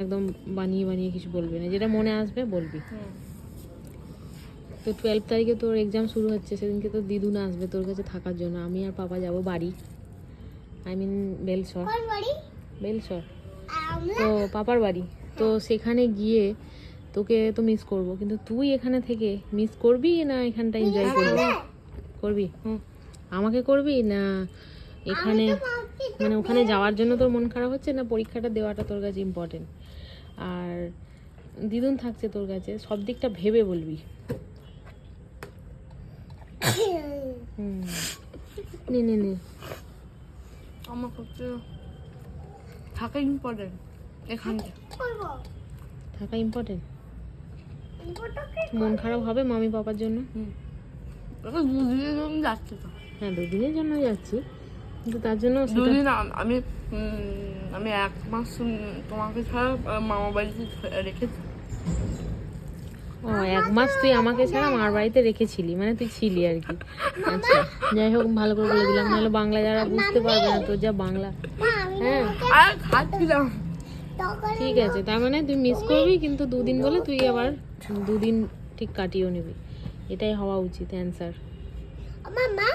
একদম বানিয়ে বানিয়ে কিছু বলবি না, যেটা মনে আসবে বলবি। তো 12 তারিখে তোর এক্সাম শুরু হচ্ছে, সেদিনকে তো দিদুন আসবে তোর কাছে থাকার জন্য। আমি আর পাপা যাব বাড়ি, আই মিন বেলসর। বেলসর তো পাপার বাড়ি। তো সেখানে গিয়ে তোকে তো মিস করব, কিন্তু তুই এখানে থেকে মিস করবি না এখানটা এনজয় করবি? করবি আমাকে করবি না এখানে, মানে ওখানে যাওয়ার জন্য তোর মন খারাপ হচ্ছে না পরীক্ষাটা দেওয়াটা তোর কাছে ইম্পর্টেন্ট? আর দিদুন থাকছে তোর কাছে, সব দিকটা ভেবে বলবি। নে নে নে, আমার কাছে থাকা ইম্পর্টেন্ট, এখানটা থাকা ইম্পর্টেন্ট। মন খারাপ হবে মামি পাপার জন্য? দুদিনের জন্য যাচ্ছি তো। হ্যাঁ 2 দিনের জন্য যাচ্ছি, কিন্তু তার জন্য দুদিন আমি আমি 1 মাস তোমাকে ছাড়া মামা বাড়িতে রেখেছি। ও 1 মাস তুই আমাকে ছাড়া মার বাড়িতে রেখেছিলি, মানে তুই ছিলি আর কি। আচ্ছা যাই হোক, ভালো করে বলে দিলাম, নাহলে বাংলা যারা বুঝতে পারবে না তোর যা বাংলা। হ্যাঁ আর খাচ্ছিলাম। ঠিক আছে, তার মানে তুই মিস করবি, কিন্তু 2 দিন বলে তুই আবার 2 দিন ঠিক কাটিয়েও নিবি, এটাই হওয়া উচিত অ্যান্সার। মামা